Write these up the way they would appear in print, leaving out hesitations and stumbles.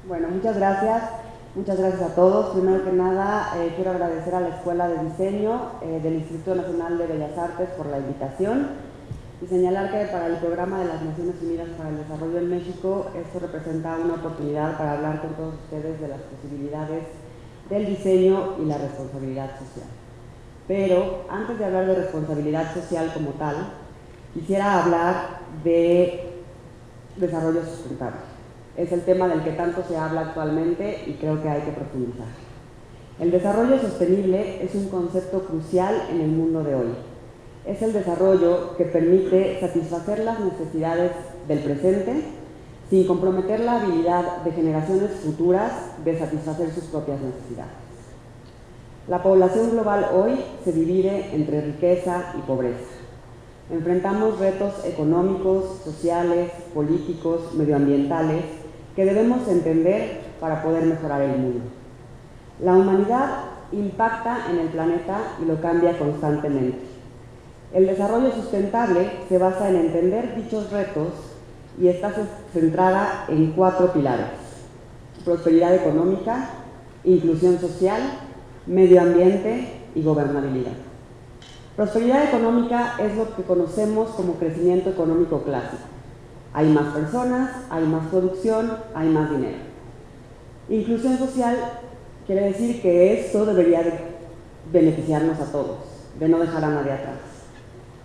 Bueno, muchas gracias. Muchas gracias a todos. Primero que nada, quiero agradecer a la Escuela de Diseño del Instituto Nacional de Bellas Artes por la invitación y señalar que para el Programa de las Naciones Unidas para el Desarrollo en México, esto representa una oportunidad para hablar con todos ustedes de las posibilidades del diseño y la responsabilidad social. Pero antes de hablar de responsabilidad social como tal, quisiera hablar de desarrollo sustentable. Es el tema del que tanto se habla actualmente y creo que hay que profundizar. El desarrollo sostenible es un concepto crucial en el mundo de hoy. Es el desarrollo que permite satisfacer las necesidades del presente sin comprometer la habilidad de generaciones futuras de satisfacer sus propias necesidades. La población global hoy se divide entre riqueza y pobreza. Enfrentamos retos económicos, sociales, políticos, medioambientales que debemos entender para poder mejorar el mundo. La humanidad impacta en el planeta y lo cambia constantemente. El desarrollo sustentable se basa en entender dichos retos y está centrada en 4 pilares: prosperidad económica, inclusión social, medio ambiente y gobernabilidad. Prosperidad económica es lo que conocemos como crecimiento económico clásico. Hay más personas, hay más producción, hay más dinero. Inclusión social quiere decir que esto debería de beneficiarnos a todos, de no dejar a nadie atrás.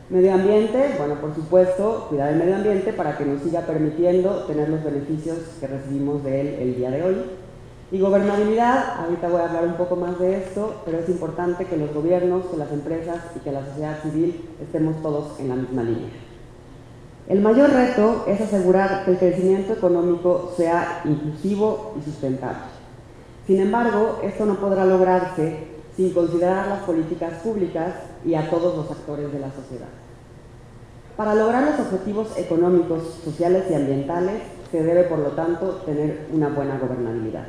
Medio ambiente, bueno, por supuesto, cuidar el medio ambiente para que nos siga permitiendo tener los beneficios que recibimos de él el día de hoy. Y gobernabilidad, ahorita voy a hablar un poco más de esto, pero es importante que los gobiernos, que las empresas y que la sociedad civil estemos todos en la misma línea. El mayor reto es asegurar que el crecimiento económico sea inclusivo y sustentable. Sin embargo, esto no podrá lograrse sin considerar las políticas públicas y a todos los actores de la sociedad. Para lograr los objetivos económicos, sociales y ambientales, se debe, por lo tanto, tener una buena gobernabilidad.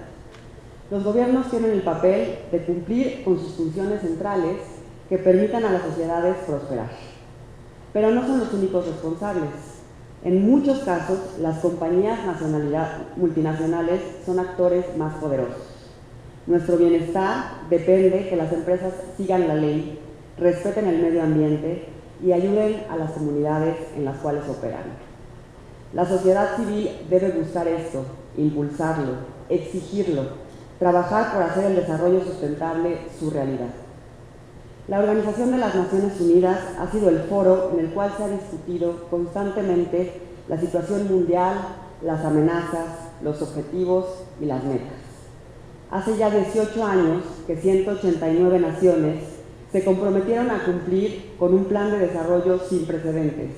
Los gobiernos tienen el papel de cumplir con sus funciones centrales que permitan a las sociedades prosperar. Pero no son los únicos responsables. En muchos casos, las compañías multinacionales son actores más poderosos. Nuestro bienestar depende que las empresas sigan la ley, respeten el medio ambiente y ayuden a las comunidades en las cuales operan. La sociedad civil debe buscar esto, impulsarlo, exigirlo, trabajar por hacer el desarrollo sustentable su realidad. La Organización de las Naciones Unidas ha sido el foro en el cual se ha discutido constantemente la situación mundial, las amenazas, los objetivos y las metas. Hace ya 18 años que 189 naciones se comprometieron a cumplir con un plan de desarrollo sin precedentes,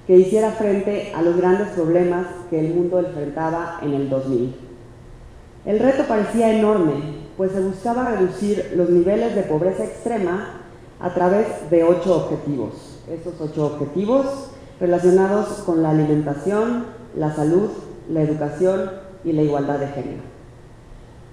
que hiciera frente a los grandes problemas que el mundo enfrentaba en el 2000. El reto parecía enorme, pues se buscaba reducir los niveles de pobreza extrema a través de 8 objetivos. Estos 8 objetivos relacionados con la alimentación, la salud, la educación y la igualdad de género.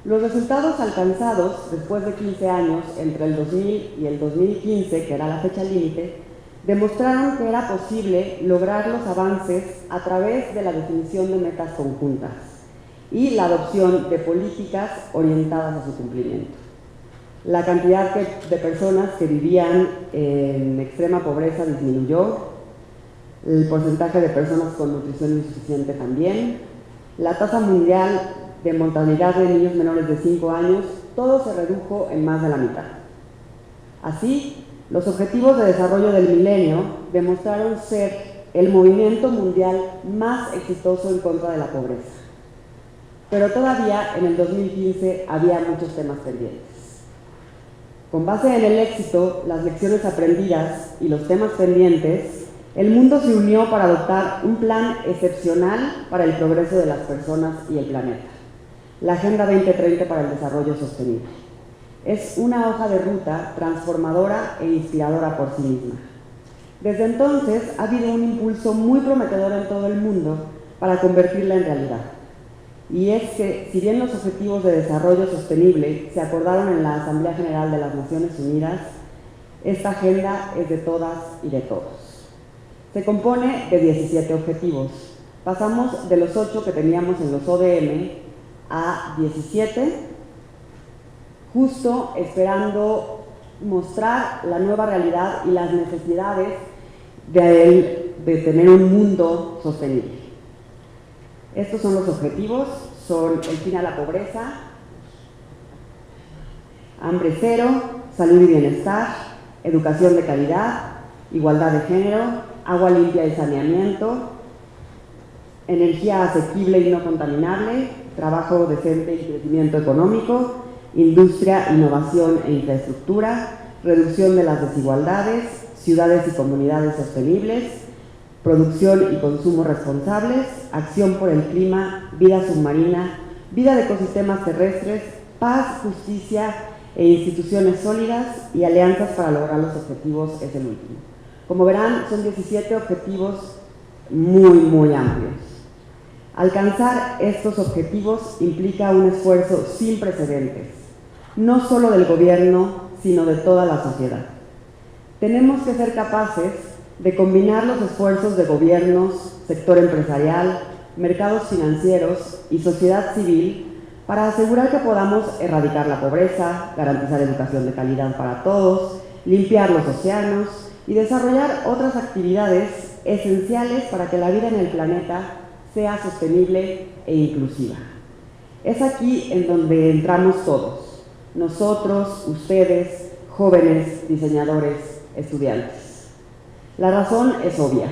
Los resultados alcanzados después de 15 años, entre el 2000 y el 2015, que era la fecha límite, demostraron que era posible lograr los avances a través de la definición de metas conjuntas y la adopción de políticas orientadas a su cumplimiento. La cantidad de personas que vivían en extrema pobreza disminuyó, el porcentaje de personas con nutrición insuficiente también, la tasa mundial de mortalidad de niños menores de 5 años, todo se redujo en más de la mitad. Así, los Objetivos de Desarrollo del Milenio demostraron ser el movimiento mundial más exitoso en contra de la pobreza. Pero todavía en el 2015 había muchos temas pendientes. Con base en el éxito, las lecciones aprendidas y los temas pendientes, el mundo se unió para adoptar un plan excepcional para el progreso de las personas y el planeta, la Agenda 2030 para el Desarrollo Sostenible. Es una hoja de ruta transformadora e inspiradora por sí misma. Desde entonces ha habido un impulso muy prometedor en todo el mundo para convertirla en realidad. Y es que, si bien los Objetivos de Desarrollo Sostenible se acordaron en la Asamblea General de las Naciones Unidas, esta agenda es de todas y de todos. Se compone de 17 objetivos. Pasamos de los 8 que teníamos en los ODM a 17, justo esperando mostrar la nueva realidad y las necesidades de tener un mundo sostenible. Estos son los objetivos, son el fin a la pobreza, hambre cero, salud y bienestar, educación de calidad, igualdad de género, agua limpia y saneamiento, energía asequible y no contaminable, trabajo decente y crecimiento económico, industria, innovación e infraestructura, reducción de las desigualdades, ciudades y comunidades sostenibles, producción y consumo responsables, acción por el clima, vida submarina, vida de ecosistemas terrestres, paz, justicia e instituciones sólidas y alianzas para lograr los objetivos es el último. Como verán, son 17 objetivos muy amplios. Alcanzar estos objetivos implica un esfuerzo sin precedentes, no solo del gobierno, sino de toda la sociedad. Tenemos que ser capaces de combinar los esfuerzos de gobiernos, sector empresarial, mercados financieros y sociedad civil para asegurar que podamos erradicar la pobreza, garantizar educación de calidad para todos, limpiar los océanos y desarrollar otras actividades esenciales para que la vida en el planeta sea sostenible e inclusiva. Es aquí en donde entramos todos, nosotros, ustedes, jóvenes, diseñadores, estudiantes. La razón es obvia,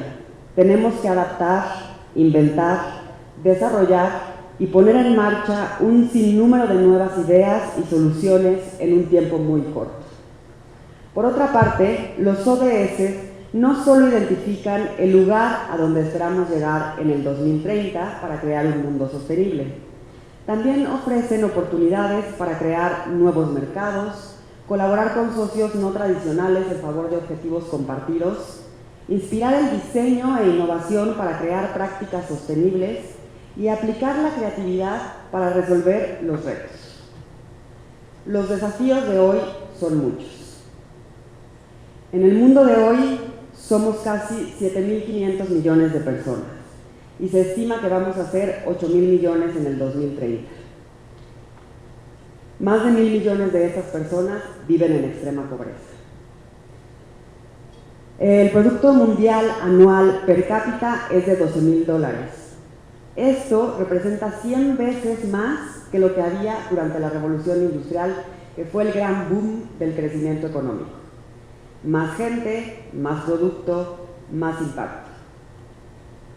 tenemos que adaptar, inventar, desarrollar y poner en marcha un sinnúmero de nuevas ideas y soluciones en un tiempo muy corto. Por otra parte, los ODS no solo identifican el lugar a donde esperamos llegar en el 2030 para crear un mundo sostenible, también ofrecen oportunidades para crear nuevos mercados, colaborar con socios no tradicionales en favor de objetivos compartidos, inspirar el diseño e innovación para crear prácticas sostenibles y aplicar la creatividad para resolver los retos. Los desafíos de hoy son muchos. En el mundo de hoy somos casi 7.500 millones de personas y se estima que vamos a ser 8.000 millones en el 2030. Más de 1.000 millones de estas personas viven en extrema pobreza. El Producto Mundial Anual per cápita es de $12.000. Esto representa 100 veces más que lo que había durante la Revolución Industrial, que fue el gran boom del crecimiento económico. Más gente, más producto, más impacto.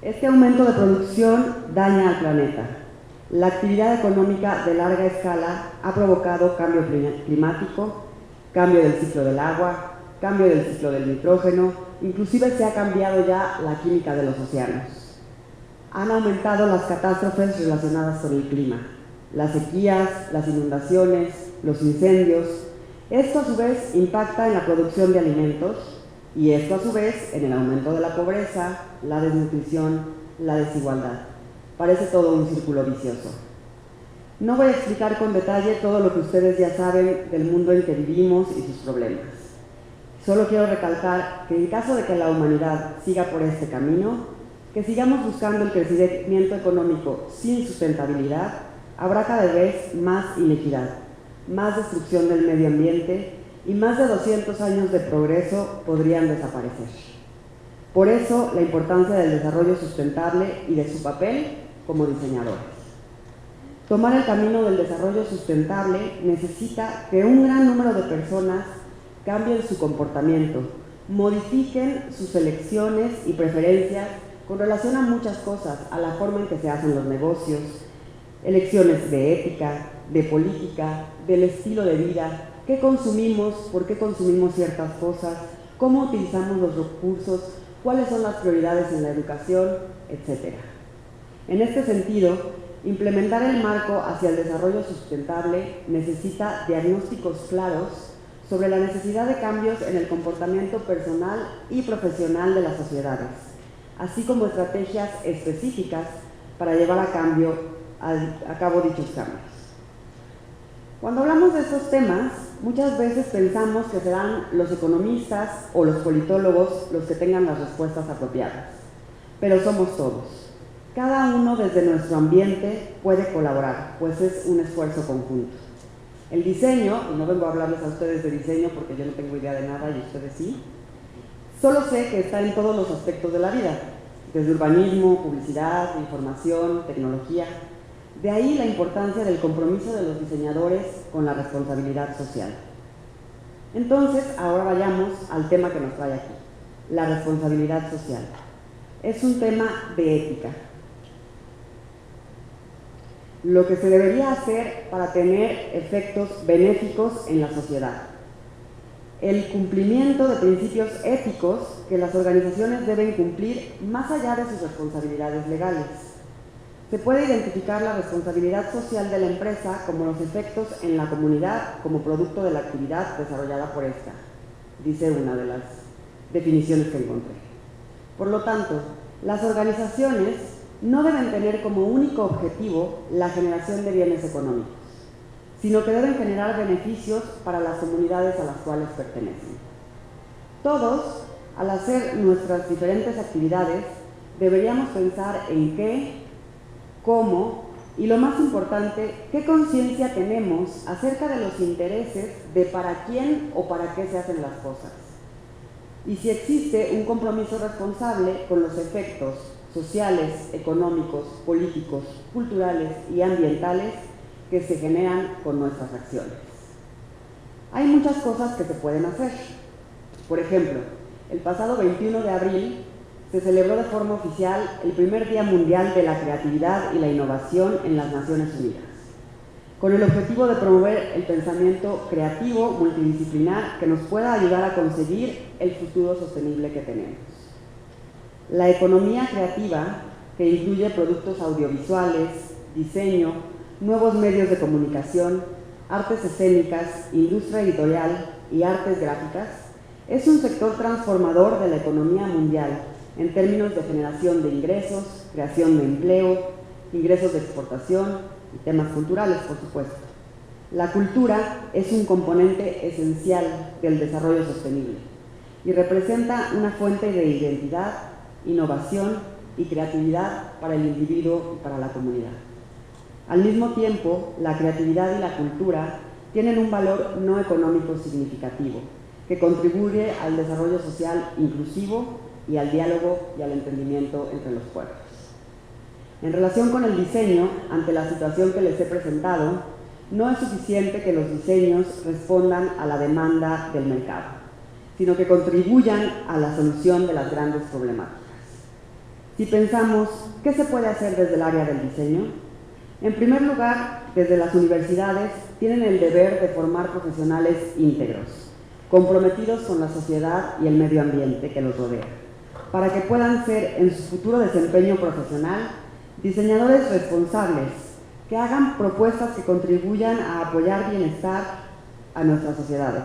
Este aumento de producción daña al planeta. La actividad económica de larga escala ha provocado cambio climático, cambio del ciclo del agua, cambio del ciclo del nitrógeno, inclusive se ha cambiado ya la química de los océanos. Han aumentado las catástrofes relacionadas con el clima, las sequías, las inundaciones, los incendios. Esto a su vez impacta en la producción de alimentos y esto a su vez en el aumento de la pobreza, la desnutrición, la desigualdad. Parece todo un círculo vicioso. No voy a explicar con detalle todo lo que ustedes ya saben del mundo en que vivimos y sus problemas. Solo quiero recalcar que en caso de que la humanidad siga por este camino, que sigamos buscando el crecimiento económico sin sustentabilidad, habrá cada vez más inequidad, más destrucción del medio ambiente y más de 200 años de progreso podrían desaparecer. Por eso, la importancia del desarrollo sustentable y de su papel como diseñadores. Tomar el camino del desarrollo sustentable necesita que un gran número de personas cambien su comportamiento, modifiquen sus elecciones y preferencias con relación a muchas cosas, a la forma en que se hacen los negocios, elecciones de ética, de política, del estilo de vida, qué consumimos, por qué consumimos ciertas cosas, cómo utilizamos los recursos, cuáles son las prioridades en la educación, etc. En este sentido, implementar el marco hacia el desarrollo sustentable necesita diagnósticos claros sobre la necesidad de cambios en el comportamiento personal y profesional de las sociedades, así como estrategias específicas para llevar a cabo dichos cambios. Cuando hablamos de estos temas, muchas veces pensamos que serán los economistas o los politólogos los que tengan las respuestas apropiadas, pero somos todos. Cada uno desde nuestro ambiente puede colaborar, pues es un esfuerzo conjunto. El diseño, y no vengo a hablarles a ustedes de diseño porque yo no tengo idea de nada y ustedes sí, solo sé que está en todos los aspectos de la vida, desde urbanismo, publicidad, información, tecnología. De ahí la importancia del compromiso de los diseñadores con la responsabilidad social. Entonces, ahora vayamos al tema que nos trae aquí, la responsabilidad social. Es un tema de ética. Lo que se debería hacer para tener efectos benéficos en la sociedad. El cumplimiento de principios éticos que las organizaciones deben cumplir más allá de sus responsabilidades legales. Se puede identificar la responsabilidad social de la empresa como los efectos en la comunidad como producto de la actividad desarrollada por esta, dice una de las definiciones que encontré. Por lo tanto, las organizaciones no deben tener como único objetivo la generación de bienes económicos, sino que deben generar beneficios para las comunidades a las cuales pertenecen. Todos, al hacer nuestras diferentes actividades, deberíamos pensar en qué, cómo y, lo más importante, qué conciencia tenemos acerca de los intereses de para quién o para qué se hacen las cosas. Y si existe un compromiso responsable con los efectos sociales, económicos, políticos, culturales y ambientales que se generan con nuestras acciones. Hay muchas cosas que se pueden hacer. Por ejemplo, el pasado 21 de abril se celebró de forma oficial el primer Día Mundial de la Creatividad y la Innovación en las Naciones Unidas, con el objetivo de promover el pensamiento creativo multidisciplinar que nos pueda ayudar a conseguir el futuro sostenible que tenemos. La economía creativa, que incluye productos audiovisuales, diseño, nuevos medios de comunicación, artes escénicas, industria editorial y artes gráficas, es un sector transformador de la economía mundial en términos de generación de ingresos, creación de empleo, ingresos de exportación y temas culturales, por supuesto. La cultura es un componente esencial del desarrollo sostenible y representa una fuente de identidad, innovación y creatividad para el individuo y para la comunidad. Al mismo tiempo, la creatividad y la cultura tienen un valor no económico significativo que contribuye al desarrollo social inclusivo y al diálogo y al entendimiento entre los pueblos. En relación con el diseño, ante la situación que les he presentado, no es suficiente que los diseños respondan a la demanda del mercado, sino que contribuyan a la solución de las grandes problemáticas. Si pensamos, ¿qué se puede hacer desde el área del diseño? En primer lugar, desde las universidades tienen el deber de formar profesionales íntegros, comprometidos con la sociedad y el medio ambiente que los rodea, para que puedan ser en su futuro desempeño profesional diseñadores responsables que hagan propuestas que contribuyan a apoyar bienestar a nuestras sociedades.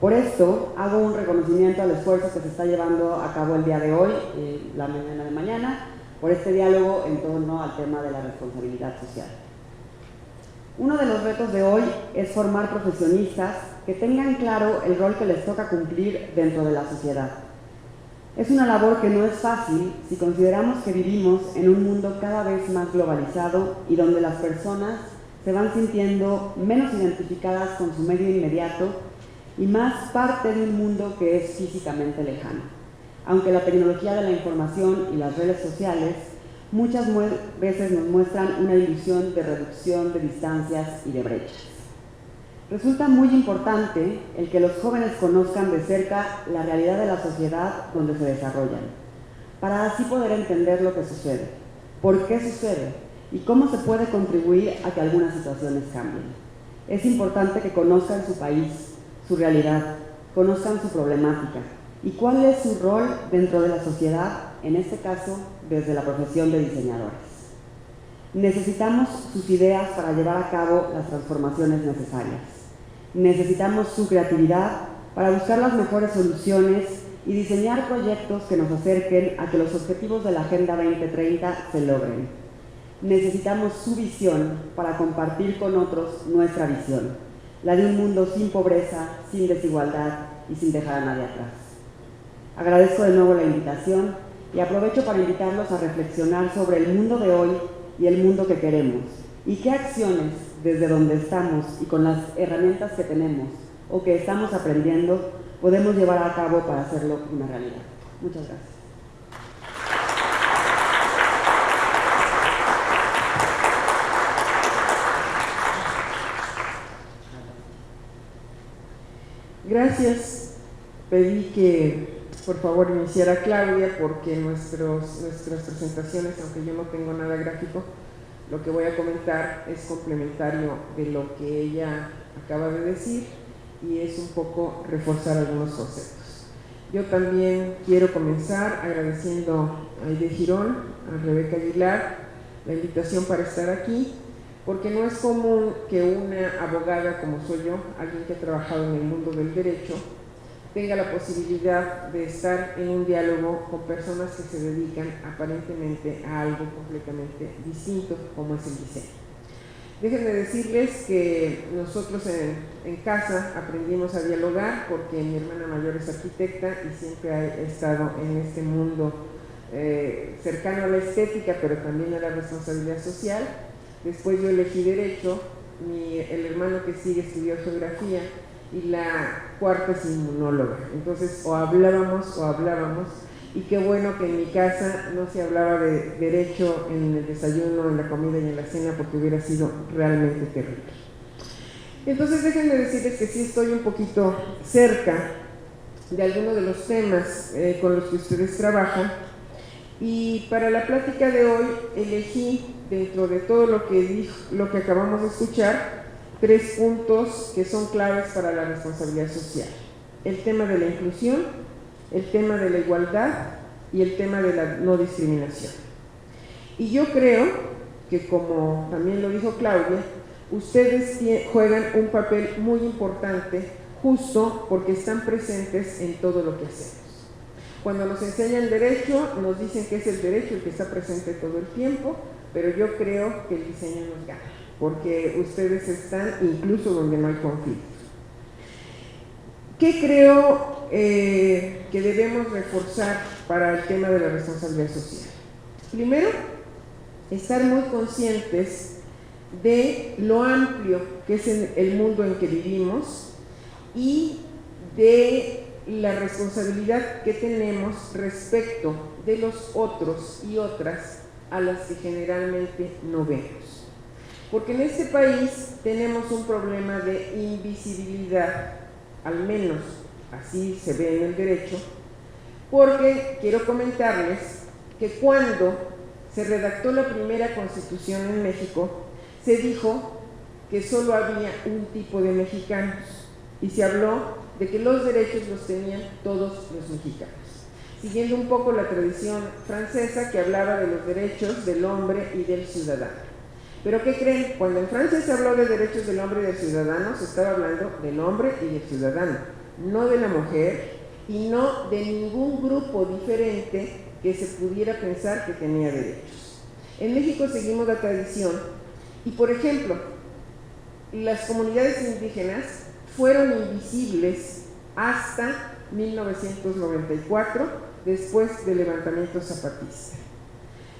Por esto, hago un reconocimiento al esfuerzo que se está llevando a cabo el día de hoy, la mañana de mañana, por este diálogo en torno al tema de la responsabilidad social. Uno de los retos de hoy es formar profesionistas que tengan claro el rol que les toca cumplir dentro de la sociedad. Es una labor que no es fácil si consideramos que vivimos en un mundo cada vez más globalizado y donde las personas se van sintiendo menos identificadas con su medio inmediato y más parte de un mundo que es físicamente lejano. Aunque la tecnología de la información y las redes sociales muchas veces nos muestran una ilusión de reducción de distancias y de brechas. Resulta muy importante el que los jóvenes conozcan de cerca la realidad de la sociedad donde se desarrollan, para así poder entender lo que sucede, por qué sucede y cómo se puede contribuir a que algunas situaciones cambien. Es importante que conozcan su país, su realidad, conozcan su problemática y cuál es su rol dentro de la sociedad, en este caso desde la profesión de diseñadores. Necesitamos sus ideas para llevar a cabo las transformaciones necesarias. Necesitamos su creatividad para buscar las mejores soluciones y diseñar proyectos que nos acerquen a que los objetivos de la Agenda 2030 se logren. Necesitamos su visión para compartir con otros nuestra visión, la de un mundo sin pobreza, sin desigualdad y sin dejar a nadie atrás. Agradezco de nuevo la invitación y aprovecho para invitarlos a reflexionar sobre el mundo de hoy y el mundo que queremos, y qué acciones desde donde estamos y con las herramientas que tenemos o que estamos aprendiendo podemos llevar a cabo para hacerlo una realidad. Muchas gracias. Gracias. Pedí que por favor iniciara Claudia porque nuestras presentaciones, aunque yo no tengo nada gráfico, lo que voy a comentar es complementario de lo que ella acaba de decir y es un poco reforzar algunos conceptos. Yo también quiero comenzar agradeciendo a Aide Girón, a Rebeca Aguilar, la invitación para estar aquí, porque no es común que una abogada como soy yo, alguien que ha trabajado en el mundo del derecho, tenga la posibilidad de estar en un diálogo con personas que se dedican aparentemente a algo completamente distinto como es el diseño. Déjenme decirles que nosotros en casa aprendimos a dialogar porque mi hermana mayor es arquitecta y siempre ha estado en este mundo cercano a la estética, pero también a la responsabilidad social. Después yo elegí Derecho, el hermano que sigue estudió Geografía y la cuarta es inmunóloga. Entonces o hablábamos, y qué bueno que en mi casa no se hablaba de Derecho en el desayuno, en la comida y en la cena, porque hubiera sido realmente terrible. Entonces déjenme decirles que sí estoy un poquito cerca de algunos de los temas con los que ustedes trabajan, y para la plática de hoy elegí, dentro de todo lo que acabamos de escuchar, 3 puntos que son claves para la responsabilidad social: el tema de la inclusión, el tema de la igualdad y el tema de la no discriminación. Y yo creo que, como también lo dijo Claudia, ustedes juegan un papel muy importante justo porque están presentes en todo lo que hacemos. Cuando nos enseñan derecho, nos dicen que es el derecho el que está presente todo el tiempo, pero yo creo que el diseño nos gana, porque ustedes están incluso donde no hay conflictos. ¿Qué creo que debemos reforzar para el tema de la responsabilidad social? Primero, estar muy conscientes de lo amplio que es el mundo en que vivimos y de la responsabilidad que tenemos respecto de los otros y otras a las que generalmente no vemos. Porque en este país tenemos un problema de invisibilidad, al menos así se ve en el derecho, porque quiero comentarles que cuando se redactó la primera Constitución en México, se dijo que solo había un tipo de mexicanos y se habló de que los derechos los tenían todos los mexicanos, siguiendo un poco la tradición francesa que hablaba de los derechos del hombre y del ciudadano. Pero ¿qué creen? Cuando en Francia se habló de derechos del hombre y del ciudadano, se estaba hablando del hombre y del ciudadano, no de la mujer y no de ningún grupo diferente que se pudiera pensar que tenía derechos. En México seguimos la tradición y, por ejemplo, las comunidades indígenas fueron invisibles hasta 1994, después del levantamiento zapatista.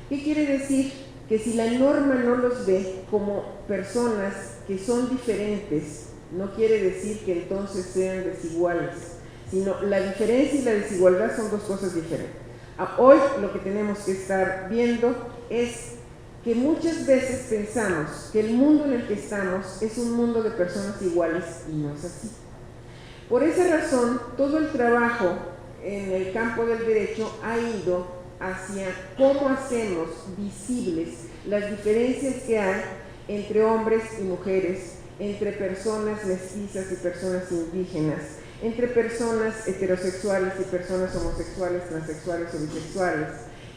¿Qué quiere decir? Que si la norma no los ve como personas que son diferentes, no quiere decir que entonces sean desiguales, sino la diferencia y la desigualdad son 2 cosas diferentes. Hoy lo que tenemos que estar viendo es que muchas veces pensamos que el mundo en el que estamos es un mundo de personas iguales y no es así. Por esa razón, todo el trabajo en el campo del derecho ha ido hacia cómo hacemos visibles las diferencias que hay entre hombres y mujeres, entre personas mestizas y personas indígenas, entre personas heterosexuales y personas homosexuales, transexuales o bisexuales,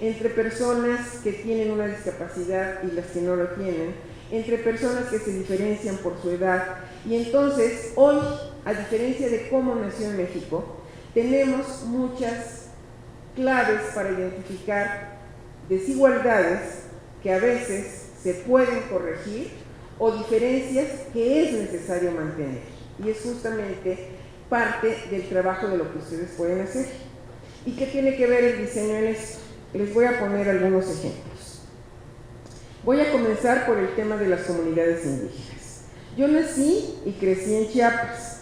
entre personas que tienen una discapacidad y las que no lo tienen, entre personas que se diferencian por su edad. Y entonces, hoy, a diferencia de cómo nació en México, tenemos muchas claves para identificar desigualdades que a veces se pueden corregir o diferencias que es necesario mantener. Y es justamente parte del trabajo de lo que ustedes pueden hacer. ¿Y qué tiene que ver el diseño en esto? les voy a poner algunos ejemplos. Voy a comenzar por el tema de las comunidades indígenas. Yo nací y crecí en Chiapas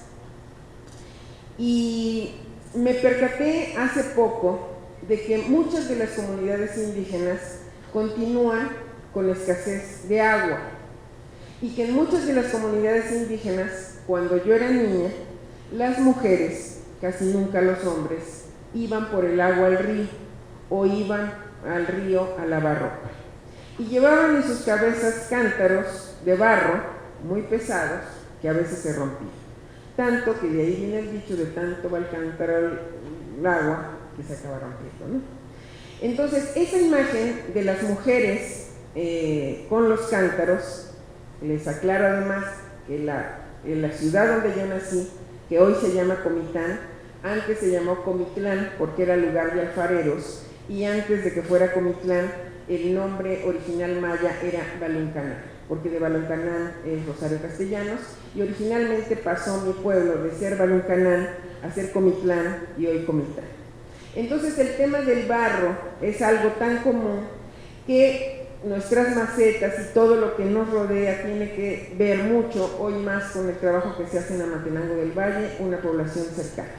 y me percaté hace poco de que muchas de las comunidades indígenas continúan con escasez de agua y que en muchas de las comunidades indígenas, cuando yo era niña, las mujeres, casi nunca los hombres, iban por el agua al río o iban al río a lavar ropa y llevaban en sus cabezas cántaros de barro muy pesados que a veces se rompían, tanto que de ahí viene el dicho de tanto va el cántaro al agua que se acaba rompiendo, ¿no? Entonces, esa imagen de las mujeres con los cántaros, les aclaro además que en la ciudad donde yo nací, que hoy se llama Comitán, antes se llamó Comitlán porque era lugar de alfareros, y antes de que fuera Comitlán, el nombre original maya era Baluncanán, porque de Baluncanán es Rosario Castellanos, y originalmente pasó mi pueblo de ser Baluncanán a ser Comitlán y hoy Comitán. Entonces el tema del barro es algo tan común que nuestras macetas y todo lo que nos rodea tiene que ver mucho, hoy más con el trabajo que se hace en Amatenango del Valle, una población cercana.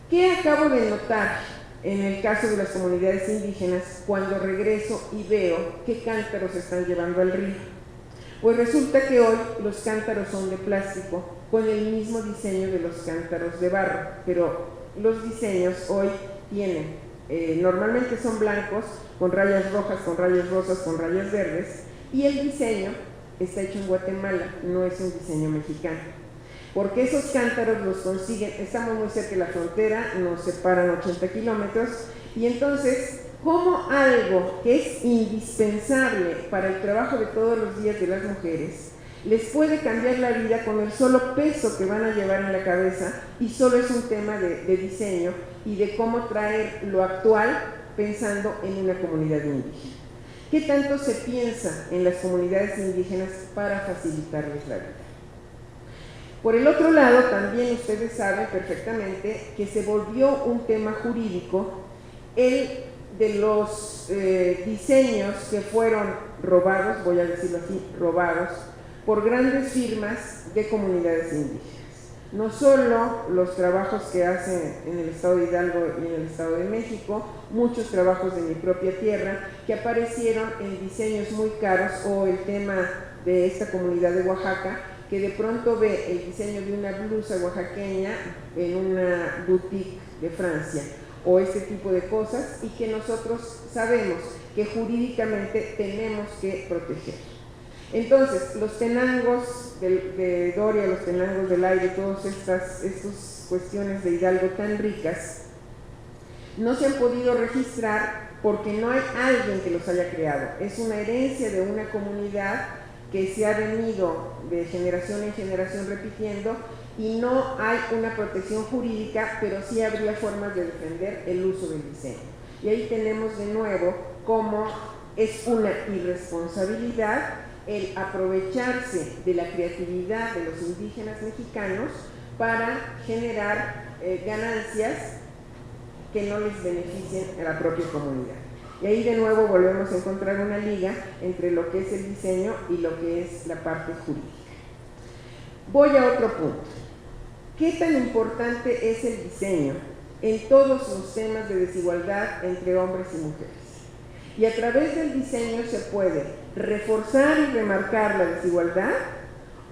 ¿Qué acabo de notar en el caso de las comunidades indígenas cuando regreso y veo qué cántaros se están llevando al río? Pues resulta que hoy los cántaros son de plástico con el mismo diseño de los cántaros de barro, pero los diseños hoy tienen, normalmente son blancos con rayas rojas, con rayas rosas, con rayas verdes, y el diseño está hecho en Guatemala, no es un diseño mexicano, porque esos cántaros los consiguen, estamos muy cerca de la frontera, nos separan 80 kilómetros, y entonces, como algo que es indispensable para el trabajo de todos los días de las mujeres, les puede cambiar la vida con el solo peso que van a llevar en la cabeza, y solo es un tema de diseño y de cómo traer lo actual pensando en una comunidad indígena. ¿Qué tanto se piensa en las comunidades indígenas para facilitarles la vida? Por el otro lado, también ustedes saben perfectamente que se volvió un tema jurídico el de los diseños que fueron robados, voy a decirlo así, robados, por grandes firmas de comunidades indígenas. No solo los trabajos que hacen en el estado de Hidalgo y en el estado de México, muchos trabajos de mi propia tierra que aparecieron en diseños muy caros, o el tema de esta comunidad de Oaxaca, que de pronto ve el diseño de una blusa oaxaqueña en una boutique de Francia, o este tipo de cosas, y que nosotros sabemos que jurídicamente tenemos que proteger. Entonces, los tenangos de Doria, los tenangos del aire, todas estas cuestiones de Hidalgo tan ricas, no se han podido registrar porque no hay alguien que los haya creado. Es una herencia de una comunidad que se ha venido de generación en generación repitiendo, y no hay una protección jurídica, pero sí habría formas de defender el uso del diseño. Y ahí tenemos de nuevo cómo es una irresponsabilidad el aprovecharse de la creatividad de los indígenas mexicanos para generar ganancias que no les beneficien a la propia comunidad. Y ahí de nuevo volvemos a encontrar una liga entre lo que es el diseño y lo que es la parte jurídica. Voy a otro punto. ¿Qué tan importante es el diseño en todos los temas de desigualdad entre hombres y mujeres? Y a través del diseño se puede reforzar y remarcar la desigualdad,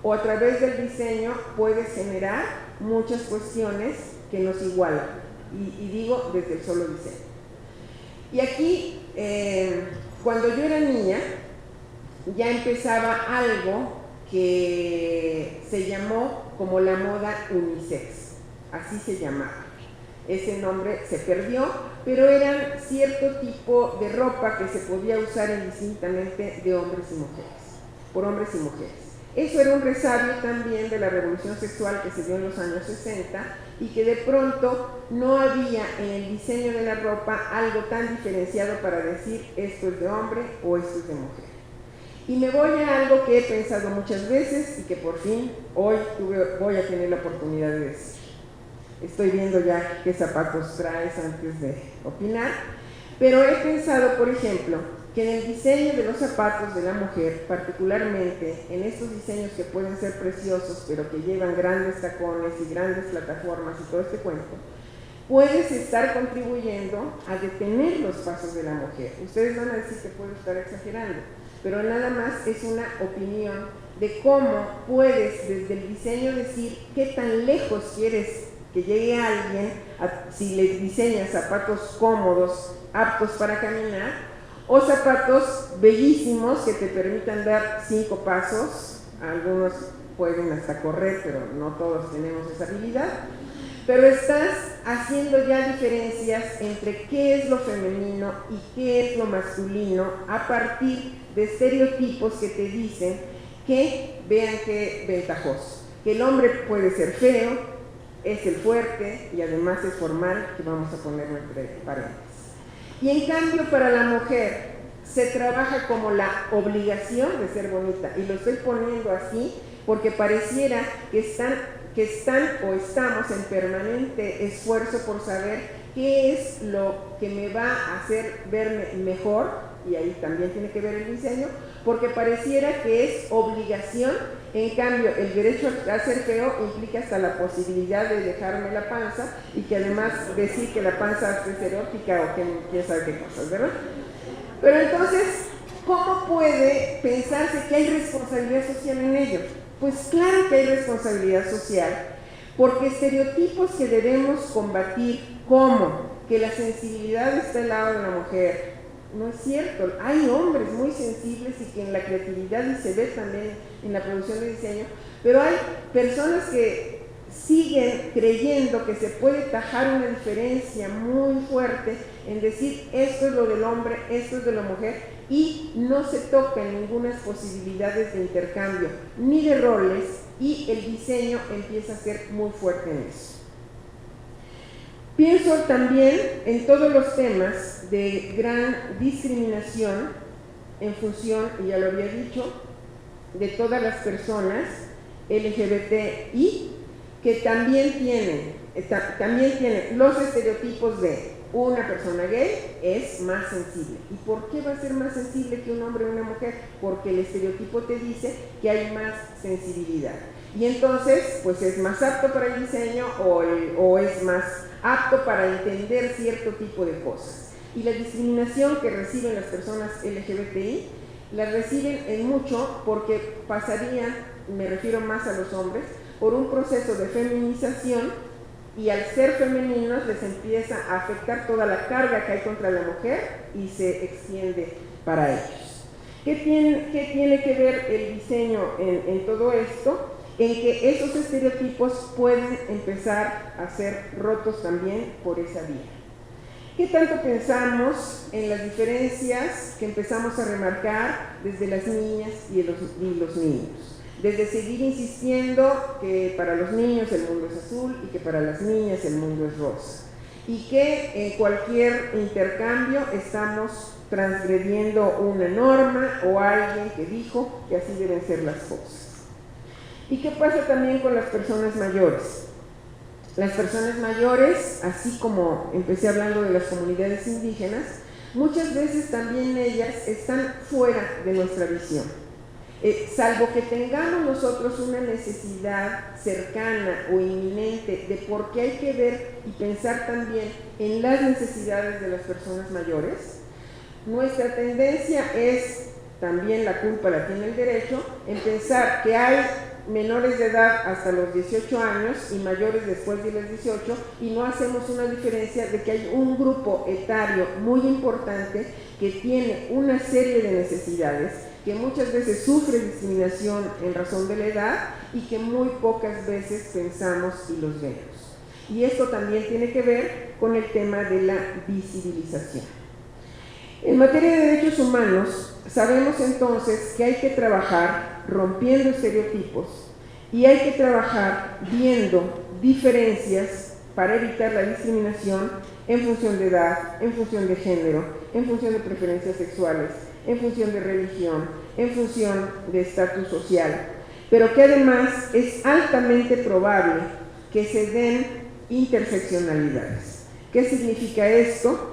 o a través del diseño puedes generar muchas cuestiones que nos igualan, y digo desde el solo diseño. Y aquí, cuando yo era niña, ya empezaba algo que se llamó como la moda unisex, así se llamaba. Ese nombre se perdió, pero eran cierto tipo de ropa que se podía usar indistintamente de hombres y mujeres, por hombres y mujeres. Eso era un resabio también de la revolución sexual que se dio en los años 60, y que de pronto no había en el diseño de la ropa algo tan diferenciado para decir esto es de hombre o esto es de mujer. Y me voy a algo que he pensado muchas veces y que por fin hoy voy a tener la oportunidad de decir. Estoy viendo ya qué zapatos traes antes de opinar, Pero he pensado, por ejemplo, que en el diseño de los zapatos de la mujer, particularmente en estos diseños que pueden ser preciosos, pero que llevan grandes tacones y grandes plataformas y todo este cuento, puedes estar contribuyendo a detener los pasos de la mujer. Ustedes van a decir que puedo estar exagerando, pero nada más es una opinión de cómo puedes desde el diseño decir qué tan lejos quieres que llegue alguien si le diseñas zapatos cómodos, aptos para caminar, o zapatos bellísimos que te permitan dar 5 pasos. Algunos pueden hasta correr, pero no todos tenemos esa habilidad. Pero estás haciendo ya diferencias entre qué es lo femenino y qué es lo masculino a partir de estereotipos que te dicen que, vean qué ventajoso, que el hombre puede ser feo, es el fuerte y además es formal, que vamos a ponerlo entre paréntesis. Y en cambio para la mujer se trabaja como la obligación de ser bonita, y lo estoy poniendo así porque pareciera que están o estamos en permanente esfuerzo por saber qué es lo que me va a hacer verme mejor, y ahí también tiene que ver el diseño, porque pareciera que es obligación. En cambio, el derecho a ser feo implica hasta la posibilidad de dejarme la panza, y que además decir que la panza es erótica o que quién sabe qué cosas, ¿verdad? Pero entonces, ¿cómo puede pensarse que hay responsabilidad social en ello? Pues claro que hay responsabilidad social, porque estereotipos que debemos combatir, como que la sensibilidad está al lado de la mujer, no es cierto. Hay hombres muy sensibles y que en la creatividad, y se ve también en la producción de diseño, pero hay personas que siguen creyendo que se puede tajar una diferencia muy fuerte en decir esto es lo del hombre, esto es de la mujer, y no se tocan ninguna posibilidades de intercambio ni de roles, y el diseño empieza a ser muy fuerte en eso. Pienso también en todos los temas de gran discriminación en función, y ya lo había dicho, de todas las personas LGBTI, que también tienen los estereotipos de una persona gay es más sensible. ¿Y por qué va a ser más sensible que un hombre o una mujer? Porque el estereotipo te dice que hay más sensibilidad. Y entonces, pues es más apto para el diseño o es más apto para entender cierto tipo de cosas. Y la discriminación que reciben las personas LGBTI, la reciben en mucho porque pasarían, me refiero más a los hombres, por un proceso de feminización, y al ser femeninos les empieza a afectar toda la carga que hay contra la mujer y se extiende para ellos. ¿Qué tiene que ver el diseño en todo esto? En que esos estereotipos pueden empezar a ser rotos también por esa vía. ¿Qué tanto pensamos en las diferencias que empezamos a remarcar desde las niñas y los niños? Desde seguir insistiendo que para los niños el mundo es azul y que para las niñas el mundo es rosa, y que en cualquier intercambio estamos transgrediendo una norma o alguien que dijo que así deben ser las cosas. ¿Y qué pasa también con las personas mayores? Las personas mayores, así como empecé hablando de las comunidades indígenas, muchas veces también ellas están fuera de nuestra visión. Salvo que tengamos nosotros una necesidad cercana o inminente de por qué hay que ver y pensar también en las necesidades de las personas mayores, nuestra tendencia es, también la culpa la tiene el derecho, en pensar que hay menores de edad hasta los 18 años y mayores después de los 18, y no hacemos una diferencia de que hay un grupo etario muy importante que tiene una serie de necesidades, que muchas veces sufre discriminación en razón de la edad y que muy pocas veces pensamos y los vemos. Y esto también tiene que ver con el tema de la visibilización. En materia de derechos humanos, sabemos entonces que hay que trabajar rompiendo estereotipos y hay que trabajar viendo diferencias para evitar la discriminación en función de edad, en función de género, en función de preferencias sexuales, en función de religión, en función de estatus social, pero que además es altamente probable que se den interseccionalidades. ¿Qué significa esto?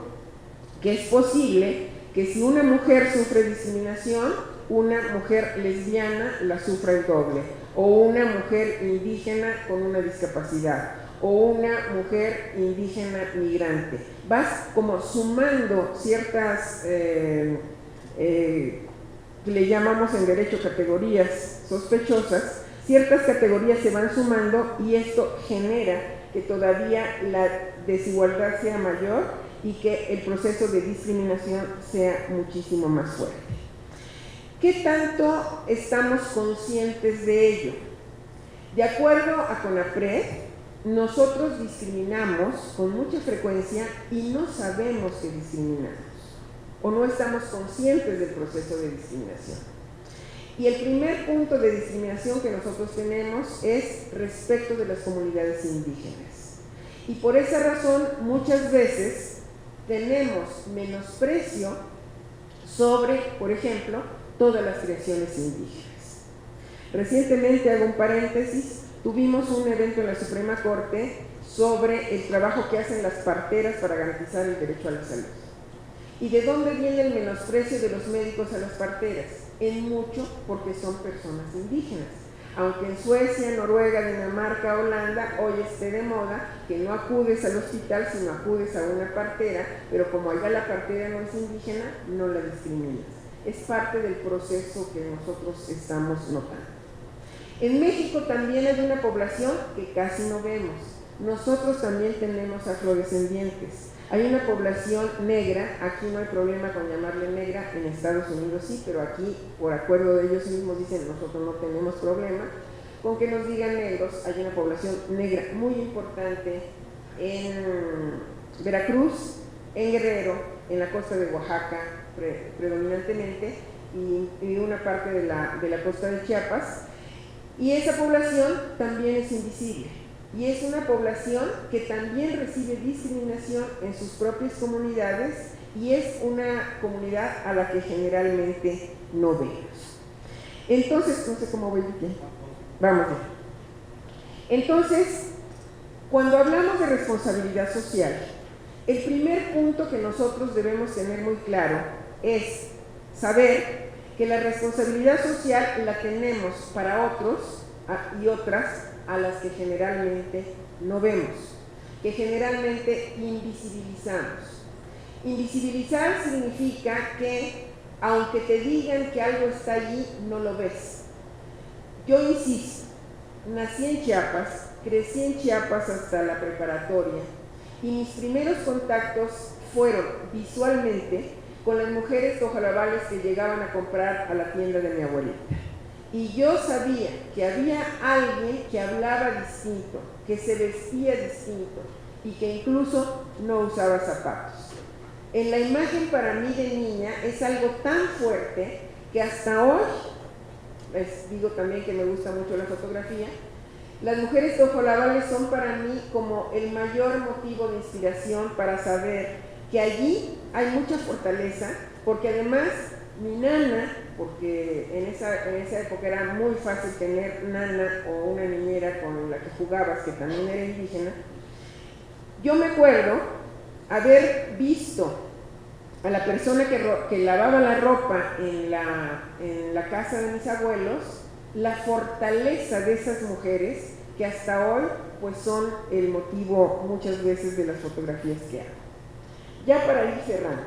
que es posible que si una mujer sufre discriminación, una mujer lesbiana la sufra el doble, o una mujer indígena con una discapacidad, o una mujer indígena migrante. Vas como sumando ciertas, le llamamos en derecho categorías sospechosas, ciertas categorías se van sumando y esto genera que todavía la desigualdad sea mayor y que el proceso de discriminación sea muchísimo más fuerte. ¿Qué tanto estamos conscientes de ello? De acuerdo a CONAPRED, nosotros discriminamos con mucha frecuencia y no sabemos que discriminamos, o no estamos conscientes del proceso de discriminación. Y el primer punto de discriminación que nosotros tenemos es respecto de las comunidades indígenas. Y por esa razón, muchas veces tenemos menosprecio sobre, por ejemplo, todas las creaciones indígenas. Recientemente, hago un paréntesis, tuvimos un evento en la Suprema Corte sobre el trabajo que hacen las parteras para garantizar el derecho a la salud. ¿Y de dónde viene el menosprecio de los médicos a las parteras? En mucho porque son personas indígenas. Aunque en Suecia, Noruega, Dinamarca, Holanda, hoy esté de moda que no acudes al hospital, sino acudes a una partera, pero como allá la partera no es indígena, no la discriminas. Es parte del proceso que nosotros estamos notando. En México también hay una población que casi no vemos. Nosotros también tenemos afrodescendientes. Hay una población negra, aquí no hay problema con llamarle negra, en Estados Unidos sí, pero aquí, por acuerdo de ellos mismos, dicen nosotros no tenemos problema con que nos digan negros. Hay una población negra muy importante en Veracruz, en Guerrero, en la costa de Oaxaca predominantemente, y una parte de la costa de Chiapas, y esa población también es invisible. Y es una población que también recibe discriminación en sus propias comunidades y es una comunidad a la que generalmente no vemos. Entonces, no sé cómo voy aquí. Vamos bien. Entonces, cuando hablamos de responsabilidad social, el primer punto que nosotros debemos tener muy claro es saber que la responsabilidad social la tenemos para otros y otras a las que generalmente no vemos, que generalmente invisibilizamos. Invisibilizar significa que, aunque te digan que algo está allí, no lo ves. Yo insisto, nací en Chiapas, crecí en Chiapas hasta la preparatoria, y mis primeros contactos fueron visualmente con las mujeres tojolabales que llegaban a comprar a la tienda de mi abuelita. Y yo sabía que había alguien que hablaba distinto, que se vestía distinto y que incluso no usaba zapatos. En la imagen para mí de niña es algo tan fuerte que hasta hoy, les digo también que me gusta mucho la fotografía, las mujeres tojolabales son para mí como el mayor motivo de inspiración para saber que allí hay mucha fortaleza, porque además mi nana, porque en esa época era muy fácil tener nana o una niñera con la que jugabas, que también era indígena, yo me acuerdo haber visto a la persona que lavaba la ropa en la casa de mis abuelos, la fortaleza de esas mujeres que hasta hoy pues son el motivo muchas veces de las fotografías que hago. Ya para ir cerrando,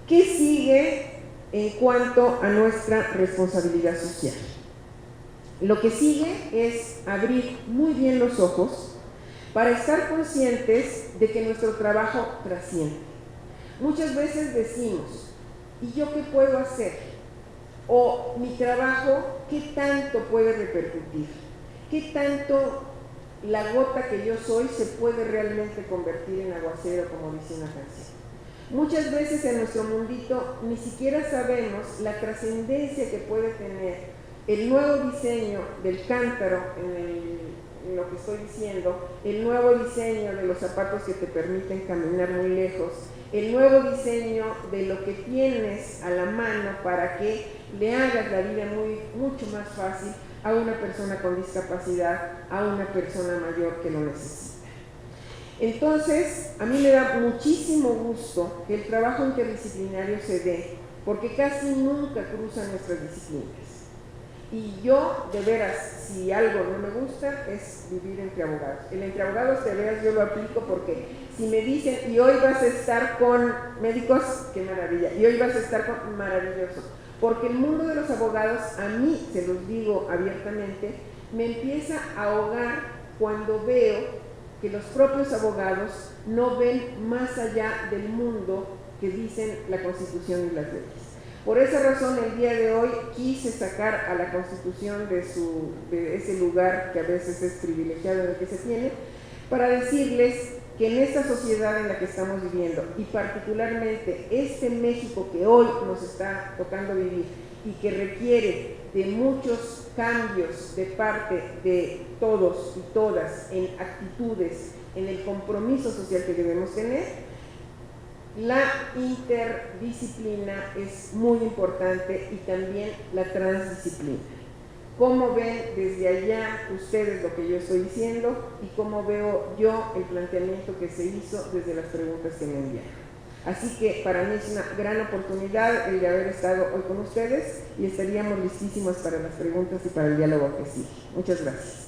¿qué sigue en cuanto a nuestra responsabilidad social? Lo que sigue es abrir muy bien los ojos para estar conscientes de que nuestro trabajo trasciende. Muchas veces decimos, ¿y yo qué puedo hacer? O mi trabajo, ¿qué tanto puede repercutir? ¿Qué tanto la gota que yo soy se puede realmente convertir en aguacero, como dice una canción? Muchas veces en nuestro mundito ni siquiera sabemos la trascendencia que puede tener el nuevo diseño del cántaro, en lo que estoy diciendo, el nuevo diseño de los zapatos que te permiten caminar muy lejos, el nuevo diseño de lo que tienes a la mano para que le hagas la vida mucho más fácil a una persona con discapacidad, a una persona mayor que lo necesita. Entonces, a mí me da muchísimo gusto que el trabajo interdisciplinario se dé, porque casi nunca cruzan nuestras disciplinas. Y yo, de veras, si algo no me gusta, es vivir entre abogados. El entre abogados, de veras, yo lo aplico porque si me dicen, y hoy vas a estar con médicos, qué maravilla, y hoy vas a estar con, maravilloso. Porque el mundo de los abogados, a mí, se los digo abiertamente, me empieza a ahogar cuando veo que los propios abogados no ven más allá del mundo que dicen la Constitución y las leyes. Por esa razón, el día de hoy quise sacar a la Constitución de ese lugar que a veces es privilegiado en el que se tiene, para decirles que en esta sociedad en la que estamos viviendo, y particularmente este México que hoy nos está tocando vivir y que requiere de muchos cambios de parte de todos y todas en actitudes, en el compromiso social que debemos tener, la interdisciplina es muy importante y también la transdisciplina. ¿Cómo ven desde allá ustedes lo que yo estoy diciendo y cómo veo yo el planteamiento que se hizo desde las preguntas que me enviaron? Así que para mí es una gran oportunidad el de haber estado hoy con ustedes y estaríamos listísimos para las preguntas y para el diálogo que sigue. Muchas gracias.